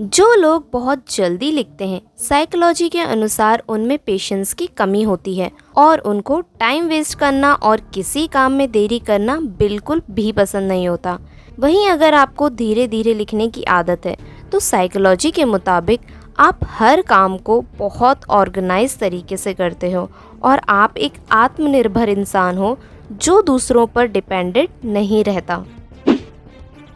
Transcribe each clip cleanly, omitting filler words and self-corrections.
जो लोग बहुत जल्दी लिखते हैं, साइकोलॉजी के अनुसार उनमें पेशेंस की कमी होती है और उनको टाइम वेस्ट करना और किसी काम में देरी करना बिल्कुल भी पसंद नहीं होता। वहीं अगर आपको धीरे धीरे लिखने की आदत है तो साइकोलॉजी के मुताबिक आप हर काम को बहुत ऑर्गेनाइज तरीके से करते हो और आप एक आत्मनिर्भर इंसान हो जो दूसरों पर डिपेंडेंट नहीं रहता।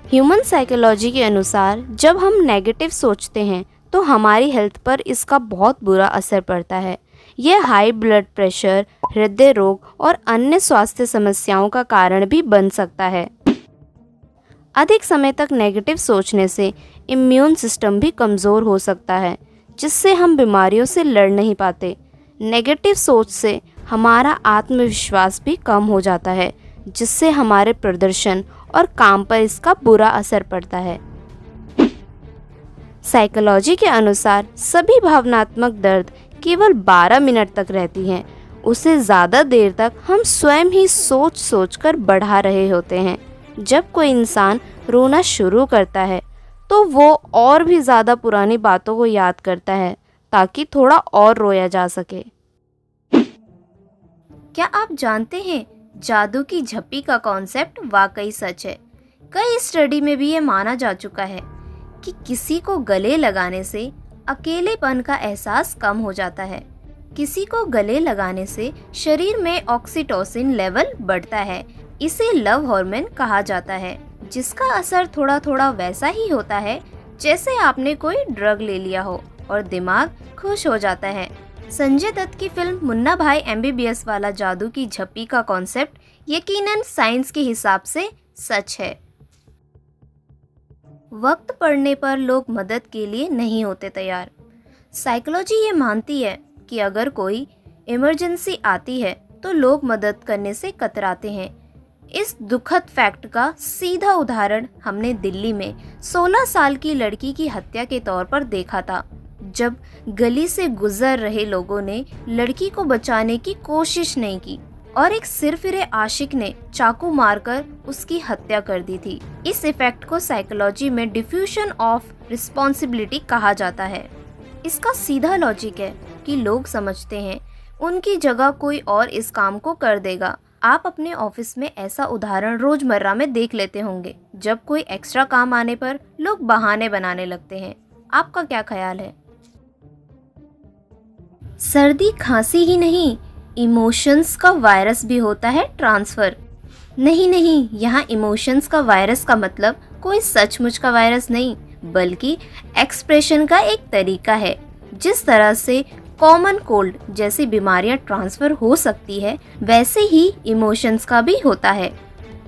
ह्यूमन साइकोलॉजी के अनुसार जब हम नेगेटिव सोचते हैं तो हमारी हेल्थ पर इसका बहुत बुरा असर पड़ता है। यह हाई ब्लड प्रेशर, हृदय रोग और अन्य स्वास्थ्य समस्याओं का कारण भी बन सकता है। अधिक समय तक नेगेटिव सोचने से इम्यून सिस्टम भी कमज़ोर हो सकता है, जिससे हम बीमारियों से लड़ नहीं पाते। नेगेटिव सोच से हमारा आत्मविश्वास भी कम हो जाता है, जिससे हमारे प्रदर्शन और काम पर इसका बुरा असर पड़ता है। साइकोलॉजी के अनुसार सभी भावनात्मक दर्द केवल 12 मिनट तक रहती हैं। उसे ज़्यादा देर तक हम स्वयं ही सोच सोच कर बढ़ा रहे होते हैं। जब कोई इंसान रोना शुरू करता है तो वो और भी ज़्यादा पुरानी बातों को याद करता है ताकि थोड़ा और रोया जा सके। क्या आप जानते हैं जादू की झप्पी का कॉन्सेप्ट वाकई सच है। कई स्टडी में भी ये माना जा चुका है कि किसी को गले लगाने से अकेलेपन का एहसास कम हो जाता है। किसी को गले लगाने से शरीर में ऑक्सीटोसिन लेवल बढ़ता है। इसे लव हार्मोन कहा जाता है, जिसका असर थोड़ा थोड़ा वैसा ही होता है जैसे आपने कोई ड्रग ले लिया हो और दिमाग खुश हो जाता है। संजय दत्त की फिल्म मुन्ना भाई MBBS वाला जादू की झप्पी का कॉन्सेप्ट यकीनन साइंस के हिसाब से सच है। वक्त पड़ने पर लोग मदद के लिए नहीं होते तैयार। साइकोलॉजी ये मानती है कि अगर कोई इमरजेंसी आती है तो लोग मदद करने से कतराते हैं। इस दुखद फैक्ट का सीधा उदाहरण हमने दिल्ली में 16 साल की लड़की की हत्या के तौर पर देखा था, जब गली से गुजर रहे लोगों ने लड़की को बचाने की कोशिश नहीं की और एक सिरफिरे आशिक ने चाकू मारकर उसकी हत्या कर दी थी। इस इफेक्ट को साइकोलॉजी में डिफ्यूजन ऑफ रिस्पॉन्सिबिलिटी कहा जाता है। इसका सीधा लॉजिक है कि लोग समझते हैं उनकी जगह कोई और इस काम को कर देगा। आप अपने ऑफिस में ऐसा उदाहरण रोजमर्रा में देख लेते होंगे। जब कोई एक्स्ट्रा काम आने पर लोग बहाने बनाने लगते हैं। आपका क्या ख्याल है? सर्दी खांसी ही नहीं, इमोशंस का वायरस भी होता है ट्रांसफर। नहीं, यहाँ इमोशंस का वायरस का मतलब कोई सचमुच का वायरस नहीं, बल्कि एक्सप्रेशन का एक तरीका है। जिस तरह से कॉमन कोल्ड जैसी बीमारियां ट्रांसफर हो सकती है, वैसे ही इमोशंस का भी होता है।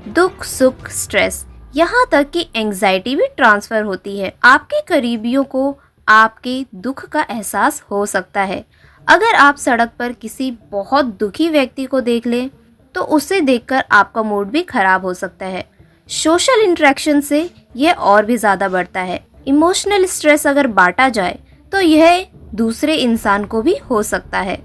दुख, सुख, स्ट्रेस, यहाँ तक कि एंजाइटी भी ट्रांसफर होती है। आपके करीबियों को आपके दुख का एहसास हो सकता है। अगर आप सड़क पर किसी बहुत दुखी व्यक्ति को देख लें तो उसे देखकर आपका मूड भी खराब हो सकता है। सोशल इंटरेक्शन से यह और भी ज़्यादा बढ़ता है। इमोशनल स्ट्रेस अगर बांटा जाए तो यह दूसरे इंसान को भी हो सकता है।